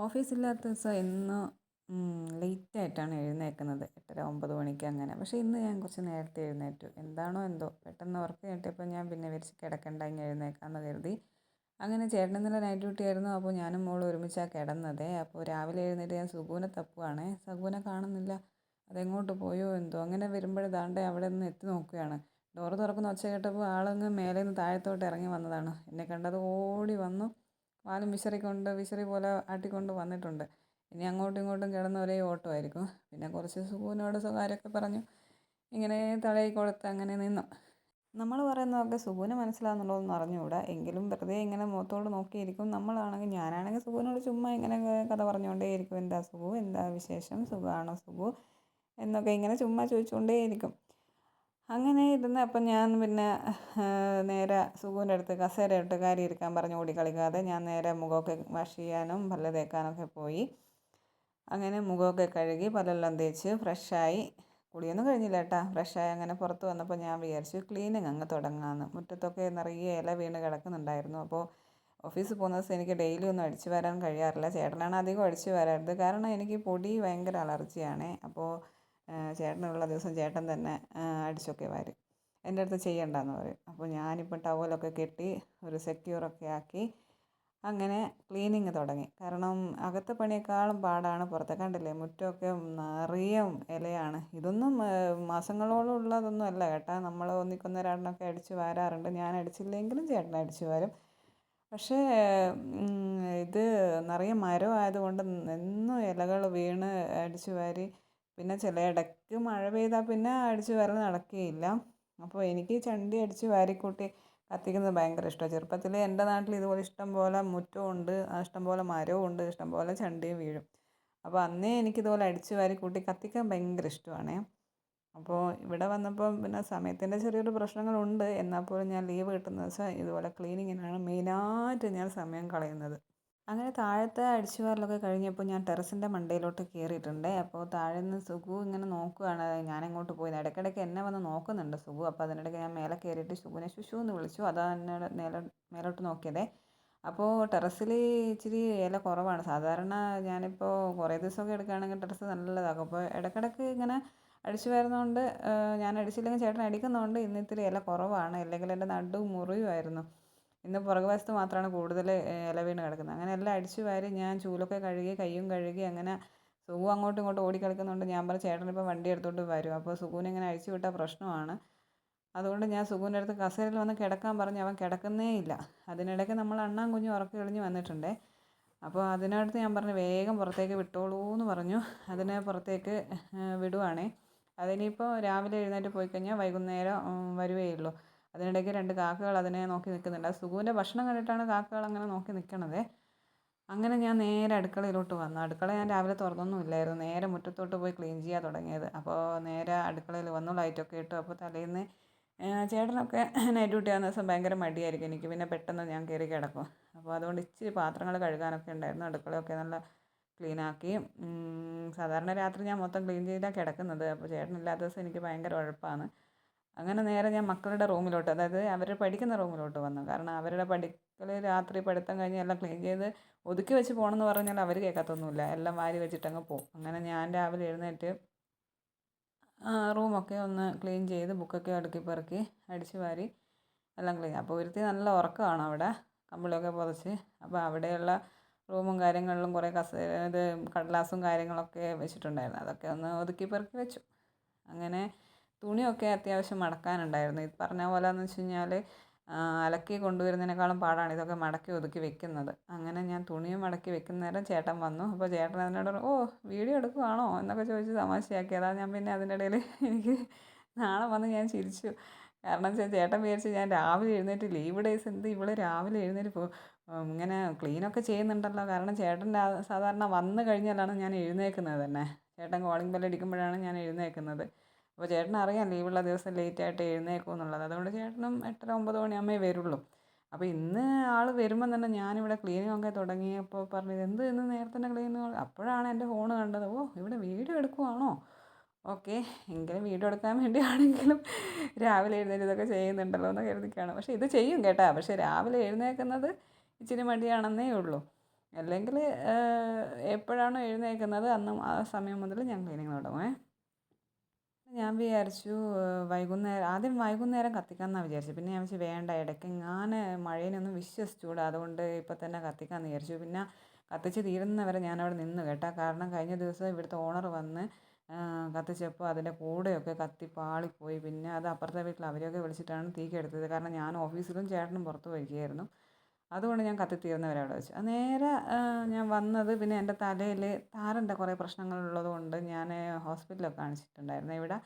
ഓഫീസില്ലാത്ത ദിവസം എന്നും ലേറ്റായിട്ടാണ് എഴുന്നേൽക്കുന്നത്. 8:30 9 മണിക്ക് അങ്ങനെ. പക്ഷേ ഇന്ന് ഞാൻ കുറച്ച് നേരത്തെ എഴുന്നേറ്റു. എന്താണോ എന്തോ പെട്ടെന്ന് ഉറക്കം എണീറ്റപ്പോൾ ഞാൻ പിന്നെ വിചാരിച്ചു കിടക്കണ്ട ഇങ്ങ് എഴുന്നേൽക്കാമെന്ന് കരുതി. അങ്ങനെ ചേട്ടൻ ഇന്നലെ നൈറ്റ് ഡ്യൂട്ടി ആയിരുന്നു. അപ്പോൾ ഞാനും മോളും ഒരുമിച്ചാണ് കിടന്നത്. അപ്പോൾ രാവിലെ എഴുന്നേറ്റ് ഞാൻ സുഗുവിനെ തപ്പുവാണേ. സുഗുവിനെ കാണുന്നില്ല. അതെങ്ങോട്ട് പോയോ എന്തോ. അങ്ങനെ വരുമ്പോൾ ദാണ്ടെ അവിടെ നിന്ന് എത്തി നോക്കുകയാണ്. ഡോറ് തുറക്കുന്ന ഒച്ച കേട്ടപ്പോൾ ആളങ്ങ് മേലെ നിന്ന് താഴത്തോട്ട് ഇറങ്ങി വന്നതാണ്. എന്നെ കണ്ടത് ഓടി വന്നു. വാലും വിശറി പോലെ ആട്ടിക്കൊണ്ട് വന്നിട്ടുണ്ട്. ഇനി അങ്ങോട്ടും ഇങ്ങോട്ടും കിടന്ന് ഒരേ ഓട്ടമായിരിക്കും. പിന്നെ കുറച്ച് സുഗുവിനോട് സ്വകാര്യമൊക്കെ പറഞ്ഞു. ഇങ്ങനെ തലയിൽ കൊടുത്ത് അങ്ങനെ നിന്നു. നമ്മൾ പറയുന്നതൊക്കെ സുഗുവിന് മനസ്സിലാവുന്നുണ്ടോയെന്ന് അറിഞ്ഞുകൂടാ. എങ്കിലും വെറുതെ ഇങ്ങനെ മുഖത്തോട് നോക്കിയിരിക്കും. ഞാനാണെങ്കിൽ സുഗുവിനോട് ചുമ്മാ ഇങ്ങനെ കഥ പറഞ്ഞുകൊണ്ടേയിരിക്കും. എന്താ സുഗു, എന്താ വിശേഷം, സുഖമാണോ സുഗു എന്നൊക്കെ ഇങ്ങനെ ചുമ്മാ ചോദിച്ചുകൊണ്ടേയിരിക്കും. അങ്ങനെ ഇരുന്ന് അപ്പം ഞാൻ പിന്നെ നേരെ സുഗുവിൻ്റെ അടുത്ത് കസേരയിട്ട് കയറി ഇരിക്കാൻ പറഞ്ഞ് ഓടി കളിക്കാതെ ഞാൻ നേരെ മുഖമൊക്കെ വാഷ് ചെയ്യാനും പല്ല് തേക്കാനൊക്കെ പോയി. അങ്ങനെ മുഖമൊക്കെ കഴുകി പല്ലെല്ലാം തേച്ച് ഫ്രഷായി. കുളിയൊന്നും കഴിഞ്ഞില്ല കേട്ടോ. ഫ്രഷായി അങ്ങനെ പുറത്ത് വന്നപ്പോൾ ഞാൻ വിചാരിച്ചു ക്ലീനിങ് അങ്ങ് തുടങ്ങാമെന്ന്. മുറ്റത്തൊക്കെ നിറയെ ഇല വീണ് കിടക്കുന്നുണ്ടായിരുന്നു. അപ്പോൾ ഓഫീസിൽ പോകുന്ന ദിവസം എനിക്ക് ഡെയിലി ഒന്നും അടിച്ചു വരാൻ കഴിയാറില്ല. ചേട്ടനാണ് അധികം അടിച്ചു വരാറുണ്ട്. കാരണം എനിക്ക് പൊടി ഭയങ്കര അലർജിയാണ്. അപ്പോൾ ചേട്ടനുള്ള ദിവസം ചേട്ടൻ തന്നെ അടിച്ചൊക്കെ വരും. എൻ്റെ അടുത്ത് ചെയ്യണ്ടെന്ന് പറയും. അപ്പോൾ ഞാനിപ്പോൾ ടവലൊക്കെ കെട്ടി ഒരു സെക്യൂറൊക്കെ ആക്കി അങ്ങനെ ക്ലീനിങ് തുടങ്ങി. കാരണം അകത്തെ പണിയേക്കാളും പാടാണ് പുറത്തെ. കണ്ടില്ലേ മുറ്റമൊക്കെ നിറയെ ഇലയാണ്. ഇതൊന്നും മാസങ്ങളോളം ഉള്ളതൊന്നും അല്ല കേട്ടോ. നമ്മൾ ഒന്നിക്കൊന്ന് രണ്ടെണ്ണമൊക്കെ അടിച്ച് വാരാറുണ്ട്. ഞാൻ അടിച്ചില്ലെങ്കിലും ചേട്ടൻ അടിച്ച് വാരും. പക്ഷേ ഇത് നിറയെ മരം ആയതുകൊണ്ട് എന്നും ഇലകൾ വീണ് അടിച്ചു വാരി. പിന്നെ ഇടയ്ക്ക് മഴ പെയ്താൽ പിന്നെ അടിച്ചു വാരൽ നടക്കുകയില്ല. അപ്പോൾ എനിക്ക് ചണ്ടി അടിച്ച് വാരിക്കൂട്ടി കത്തിക്കുന്നത് ഭയങ്കര ഇഷ്ടമാണ്. ചെറുപ്പത്തിൽ എൻ്റെ നാട്ടിൽ ഇതുപോലെ ഇഷ്ടം പോലെ മുറ്റമുണ്ട്, ഇഷ്ടം പോലെ മരവും ഉണ്ട്, ഇഷ്ടം പോലെ ചണ്ടിയും വീഴും. അപ്പോൾ അന്നേ എനിക്കിതുപോലെ അടിച്ച് വാരിക്കൂട്ടി കത്തിക്കാൻ ഭയങ്കര ഇഷ്ടമാണേ. അപ്പോൾ ഇവിടെ വന്നപ്പം പിന്നെ സമയത്തിൻ്റെ ചെറിയൊരു പ്രശ്നങ്ങളുണ്ട്. എന്നാൽ പോലും ഞാൻ ലീവ് കിട്ടുന്ന ദിവസം ഇതുപോലെ ക്ലീനിങ്ങിനാണ് മെയിനായിട്ട് ഞാൻ സമയം കളയുന്നത്. അങ്ങനെ താഴത്തെ അടിച്ചുവാരലൊക്കെ കഴിഞ്ഞപ്പോൾ ഞാൻ ടെറസിൻ്റെ മണ്ടയിലോട്ട് കയറിയിട്ടുണ്ട്. അപ്പോൾ താഴെ നിന്ന് സുഗു ഇങ്ങനെ നോക്കുകയാണ് ഞാനെങ്ങോട്ട് പോയി. ഇടയ്ക്കിടയ്ക്ക് എന്നെ വന്ന് നോക്കുന്നുണ്ട് സുഗു. അപ്പോൾ അതിനിടയ്ക്ക് ഞാൻ മേലെ കയറിയിട്ട് സുഗുവിനെ ശുശു എന്ന് വിളിച്ചു. അതാണ് എന്നോട് മേലോട്ട് നോക്കിയതേ. അപ്പോൾ ടെറസിൽ ഇച്ചിരി ഇല കുറവാണ്. സാധാരണ ഞാനിപ്പോൾ കുറേ ദിവസമൊക്കെ എടുക്കുകയാണെങ്കിൽ ടെറസ് നല്ലതാകും. അപ്പോൾ ഇടയ്ക്കിടയ്ക്ക് ഇങ്ങനെ അടിച്ചു വരുന്നതുകൊണ്ട് ഞാൻ അടിച്ചില്ലെങ്കിൽ ചേട്ടൻ അടിക്കുന്നതുകൊണ്ട് ഇന്ന് ഇത്തിരി ഇല കുറവാണ്. അല്ലെങ്കിൽ എൻ്റെ നടു മുറിയുമായിരുന്നു. ഇന്ന് പുറകുവശത്ത് മാത്രമാണ് കൂടുതൽ ഇല വീണ് കിടക്കുന്നത്. അങ്ങനെ എല്ലാം അടിച്ചു വാരി ഞാൻ ചൂലൊക്കെ കഴുകി കയ്യും കഴുകി. അങ്ങനെ സുഗു അങ്ങോട്ടും ഇങ്ങോട്ടും ഓടിക്കളിക്കുന്നുണ്ട്. ഞാൻ പറഞ്ഞു ചേട്ടനിപ്പോൾ വണ്ടി എടുത്തോണ്ട് വരും. അപ്പോൾ സുഗുവിനെ ഇങ്ങനെ അഴിച്ചു വിട്ടാൽ പ്രശ്നമാണ്. അതുകൊണ്ട് ഞാൻ സുഗുവിൻ്റെ അടുത്ത് കസേരയിൽ വന്ന് കിടക്കാൻ പറഞ്ഞ് അവൻ കിടക്കുന്നേ ഇല്ല. അതിനിടയ്ക്ക് നമ്മൾ അണ്ണാൻ കുഞ്ഞും ഉറക്കം എളിഞ്ഞ് വന്നിട്ടുണ്ടേ. അപ്പോൾ അതിനടുത്ത് ഞാൻ പറഞ്ഞു വേഗം പുറത്തേക്ക് വിട്ടോളൂ എന്ന് പറഞ്ഞു. അതിനെ പുറത്തേക്ക് വിടുവാണേ. അതിനിപ്പോൾ രാവിലെ എഴുന്നേറ്റ് പോയി കഴിഞ്ഞാൽ വൈകുന്നേരം വരുകയുള്ളൂ. അതിനിടയ്ക്ക് 2 കാക്കകൾ അതിനെ നോക്കി നിൽക്കുന്നുണ്ട്. അത് സുഗുവിൻ്റെ ഭക്ഷണം കണ്ടിട്ടാണ് കാക്കകൾ അങ്ങനെ നോക്കി നിൽക്കണത്. അങ്ങനെ ഞാൻ നേരെ അടുക്കളയിലോട്ട് വന്നു. അടുക്കള ഞാൻ രാവിലെ തുറന്നൊന്നുമില്ലായിരുന്നു. നേരെ മുറ്റത്തോട്ട് പോയി ക്ലീൻ ചെയ്യാൻ തുടങ്ങിയത്. അപ്പോൾ നേരെ അടുക്കളയിൽ വന്നു ലൈറ്റൊക്കെ ഇട്ടു. അപ്പോൾ തലേന്ന് ചേട്ടനൊക്കെ നൈറ്റ് ഡ്യൂട്ടി ആകുന്ന ദിവസം ഭയങ്കര മടിയായിരിക്കും എനിക്ക്. പിന്നെ പെട്ടെന്ന് ഞാൻ കയറി കിടക്കും. അപ്പോൾ അതുകൊണ്ട് ഇച്ചിരി പാത്രങ്ങൾ കഴുകാനൊക്കെ ഉണ്ടായിരുന്നു. അടുക്കളയൊക്കെ നല്ല ക്ലീനാക്കി. സാധാരണ രാത്രി ഞാൻ മൊത്തം ക്ലീൻ ചെയ്താണ് കിടക്കുന്നത്. അപ്പോൾ ചേട്ടനില്ലാത്ത ദിവസം എനിക്ക് ഭയങ്കര ഉഴപ്പാണ്. അങ്ങനെ നേരെ ഞാൻ മക്കളുടെ റൂമിലോട്ട്, അതായത് അവർ പഠിക്കുന്ന റൂമിലോട്ട് വന്നു. കാരണം അവരുടെ പഠിക്കൽ രാത്രി പഠിത്തം കഴിഞ്ഞ് എല്ലാം ക്ലീൻ ചെയ്ത് ഒതുക്കി വെച്ച് പോകണമെന്ന് പറഞ്ഞാൽ അവർ കേൾക്കത്തൊന്നുമില്ല. എല്ലാം വാരി വെച്ചിട്ടങ്ങ് പോകും. അങ്ങനെ ഞാൻ രാവിലെ എഴുന്നേറ്റ് റൂമൊക്കെ ഒന്ന് ക്ലീൻ ചെയ്ത് ബുക്കൊക്കെ അടുക്കി പെറുക്കി അടിച്ച് വാരി എല്ലാം ക്ലീൻ. അപ്പോൾ ഒരുത്തി നല്ല ഉറക്കമാണ് അവിടെ കമ്പിളിയൊക്കെ പുതച്ച്. അപ്പോൾ അവിടെയുള്ള റൂമും കാര്യങ്ങളിലും കുറേ കടലാസും കാര്യങ്ങളൊക്കെ വെച്ചിട്ടുണ്ടായിരുന്നു. അതൊക്കെ ഒന്ന് ഒതുക്കി പെറുക്കി വെച്ചു. അങ്ങനെ തുണിയൊക്കെ അത്യാവശ്യം മടക്കാനുണ്ടായിരുന്നു. ഇത് പറഞ്ഞ പോലെ എന്ന് വെച്ച് കഴിഞ്ഞാൽ അലക്കി കൊണ്ടുവരുന്നതിനേക്കാളും പാടാണ് ഇതൊക്കെ മടക്കി ഒതുക്കി വെക്കുന്നത്. അങ്ങനെ ഞാൻ തുണിയും മടക്കി വെക്കുന്ന നേരം ചേട്ടൻ വന്നു. അപ്പോൾ ചേട്ടൻ അതിനോട് പറഞ്ഞു, ഓ വീഡിയോ എടുക്കുവാണോ എന്നൊക്കെ ചോദിച്ച് തമാശയാക്കി. അതാ ഞാൻ പിന്നെ അതിൻ്റെ ഇടയിൽ എനിക്ക് നാളെ വന്ന് ഞാൻ ചിരിച്ചു. കാരണം വെച്ചാൽ ചേട്ടൻ വിചാരിച്ച് ഞാൻ രാവിലെ എഴുന്നേറ്റ് ലീവ് ഡേയ്സ് എന്ത് ഇവള് രാവിലെ എഴുന്നേറ്റ് ഇങ്ങനെ ക്ലീനൊക്കെ ചെയ്യുന്നുണ്ടല്ലോ. കാരണം ചേട്ടൻ സാധാരണ വന്നു കഴിഞ്ഞാലാണ് ഞാൻ എഴുന്നേൽക്കുന്നത് തന്നെ. ചേട്ടൻ കോളിംഗ് ബെൽ അടിക്കുമ്പോഴാണ് ഞാൻ എഴുന്നേൽക്കുന്നത്. അപ്പോൾ ചേട്ടനറിയാം ലീവുള്ള ദിവസം ലേറ്റായിട്ട് എഴുന്നേൽക്കും എന്നുള്ളത്. അതുകൊണ്ട് ചേട്ടനും 8:30 9 മണിയാകുമ്പേ വരുള്ളൂ. അപ്പോൾ ഇന്ന് ആൾ വരുമ്പം തന്നെ ഞാനിവിടെ ക്ലീനിങ്ങൊക്കെ തുടങ്ങിയപ്പോൾ പറഞ്ഞു എന്ത് ഇന്ന് നേരത്തെ തന്നെ ക്ലീനിങ്. അപ്പോഴാണ് എൻ്റെ ഫോൺ കണ്ടത്. ഓ ഇവിടെ വീഡിയോ എടുക്കുവാണോ, ഓക്കെ എങ്കിലും വീഡിയോ എടുക്കാൻ വേണ്ടിയാണെങ്കിലും രാവിലെ എഴുന്നേറ്റ് ഇതൊക്കെ ചെയ്യുന്നുണ്ടല്ലോ എന്ന് കരുതിക്കാണ്. പക്ഷേ ഇത് ചെയ്യും കേട്ടോ. പക്ഷേ രാവിലെ എഴുന്നേൽക്കുന്നത് ഇച്ചിരി മടിയാണെന്നേ ഉള്ളൂ. അല്ലെങ്കിൽ എപ്പോഴാണോ എഴുന്നേൽക്കുന്നത് അന്ന് ആ സമയം മുതൽ ഞാൻ ക്ലീനിങ് തുടങ്ങുമേ. ഞാൻ വിചാരിച്ചു ആദ്യം വൈകുന്നേരം കത്തിക്കാമെന്നാണ് വിചാരിച്ചത്. പിന്നെ ഞാൻ വിചാരിച്ചു വേണ്ട, ഇടയ്ക്കെങ്ങാനും മഴേനെയൊന്നും വിശ്വസിച്ചുകൂടാ, അതുകൊണ്ട് ഇപ്പം തന്നെ കത്തിക്കാമെന്ന് വിചാരിച്ചു. പിന്നെ കത്തിച്ച് തീരുന്നവരെ ഞാനവിടെ നിന്ന് കേട്ടോ. കാരണം കഴിഞ്ഞ ദിവസം ഇവിടുത്തെ ഓണർ വന്ന് കത്തിച്ചപ്പോൾ അതിൻ്റെ കൂടെയൊക്കെ കത്തി പാളിപ്പോയി. പിന്നെ അത് അപ്പുറത്തെ വീട്ടിൽ അവരെയൊക്കെ വിളിച്ചിട്ടാണ് തീ കെടുത്തിയത്. കാരണം ഞാൻ ഓഫീസിലും ചേട്ടനും പുറത്ത് പോയിരിക്കുകയായിരുന്നു. അതുകൊണ്ട് ഞാൻ കത്തി തീർന്നവരെ അവിടെ വെച്ചു. നേരെ ഞാൻ വന്നത് പിന്നെ എൻ്റെ തലയിൽ താരൻ്റെ കുറേ പ്രശ്നങ്ങളുള്ളത് കൊണ്ട് ഞാൻ ഹോസ്പിറ്റലൊക്കെ കാണിച്ചിട്ടുണ്ടായിരുന്നു ഇവിടെ.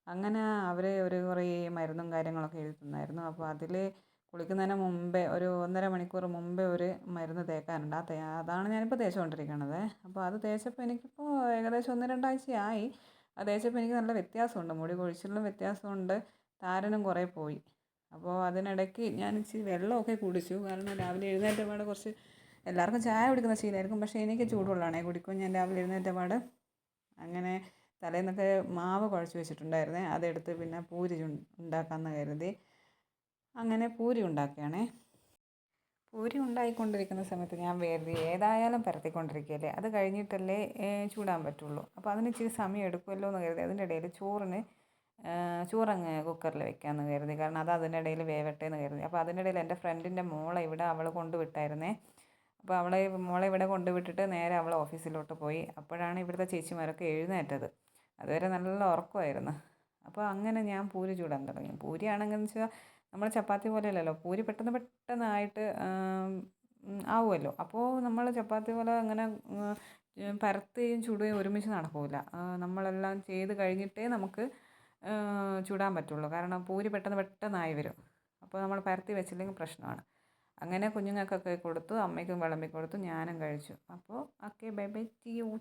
അങ്ങനെ അവർ ഒരു കുറേ മരുന്നും കാര്യങ്ങളൊക്കെ എഴുതി തന്നായിരുന്നു. അപ്പോൾ അതിൽ കുളിക്കുന്നതിന് മുമ്പേ ഒരു 1.5 മണിക്കൂർ മുമ്പേ ഒരു മരുന്ന് തേക്കാനുണ്ട്. അതാണ് ഞാനിപ്പോൾ തേച്ചുകൊണ്ടിരിക്കണത്. അപ്പോൾ അത് തേച്ചപ്പോൾ എനിക്കിപ്പോൾ ഏകദേശം 1-2 ആഴ്ചയായി. അത് തേച്ചപ്പോൾ എനിക്ക് നല്ല വ്യത്യാസമുണ്ട്, മുടി കൊഴിച്ചിലിനും വ്യത്യാസമുണ്ട്, താരനും കുറേ പോയി. അപ്പോൾ അതിനിടയ്ക്ക് ഞാൻ ഇച്ചിരി വെള്ളമൊക്കെ കുടിച്ചു. കാരണം രാവിലെ എഴുന്നേറ്റ പാടെ കുറച്ച്, എല്ലാവർക്കും ചായ കുടിക്കുന്ന ശീലമായിരിക്കും, പക്ഷേ എനിക്ക് ചൂടുവെള്ളമാണേ കുടിക്കും ഞാൻ രാവിലെ എഴുന്നേറ്റ പാട്. അങ്ങനെ തലേന്നൊക്കെ മാവ് കുഴച്ച് വെച്ചിട്ടുണ്ടായിരുന്നേ, അതെടുത്ത് പിന്നെ പൂരി ഉണ്ടാക്കാമെന്ന് കരുതി അങ്ങനെ പൂരി ഉണ്ടാക്കുകയാണേ. പൂരി ഉണ്ടാക്കിക്കൊണ്ടിരിക്കുന്ന സമയത്ത് ഞാൻ കരുതി ഏതായാലും പരത്തിക്കൊണ്ടിരിക്കുകയല്ലേ, അത് കഴിഞ്ഞിട്ടല്ലേ ചൂടാൻ പറ്റുള്ളൂ. അപ്പോൾ അതിന് ഇച്ചിരി സമയം എടുക്കുമല്ലോ എന്ന് കരുതി അതിൻ്റെ ഇടയിൽ ചോറങ്ങ് കുക്കറിൽ വെക്കാമെന്ന് കരുതി. കാരണം അത് അതിനിടയിൽ വേവട്ടെ എന്ന് കരുതി. അപ്പോൾ അതിനിടയിൽ എൻ്റെ ഫ്രണ്ടിൻ്റെ മോളെ ഇവിടെ അവൾ കൊണ്ടുവിട്ടായിരുന്നേ. അപ്പോൾ മോളെ ഇവിടെ കൊണ്ടുവിട്ടിട്ട് നേരെ അവൾ ഓഫീസിലോട്ട് പോയി. അപ്പോഴാണ് ഇവിടുത്തെ ചേച്ചിമാരൊക്കെ എഴുന്നേറ്റത്. അതുവരെ നല്ല ഉറക്കമായിരുന്നു. അപ്പോൾ അങ്ങനെ ഞാൻ പൂരി ചൂടാൻ തുടങ്ങി. പൂരിയാണെങ്കിലെന്ന് വെച്ചാൽ നമ്മൾ ചപ്പാത്തി പോലെയല്ലല്ലോ, പൂരി പെട്ടെന്ന് പെട്ടെന്നായിട്ട് ആവുമല്ലോ. അപ്പോൾ നമ്മൾ ചപ്പാത്തി പോലെ അങ്ങനെ പരത്തുകയും ചുടുകയും ഒരുമിച്ച് നടക്കില്ല. നമ്മളെല്ലാം ചെയ്ത് കഴിഞ്ഞിട്ടേ നമുക്ക് ചുടാൻ പറ്റുള്ളൂ. കാരണം പൂരി പെട്ടെന്ന് പെട്ടെന്നായി വരും. അപ്പോൾ നമ്മൾ പരത്തി വെച്ചില്ലെങ്കിൽ പ്രശ്നമാണ്. അങ്ങനെ കുഞ്ഞുങ്ങൾക്കൊക്കെ കൊടുത്തു, അമ്മയ്ക്കും വിളമ്പി കൊടുത്തു, ഞാനും കഴിച്ചു. അപ്പോൾ ഓക്കെ, ബൈ ബൈ, ടീ ഊ.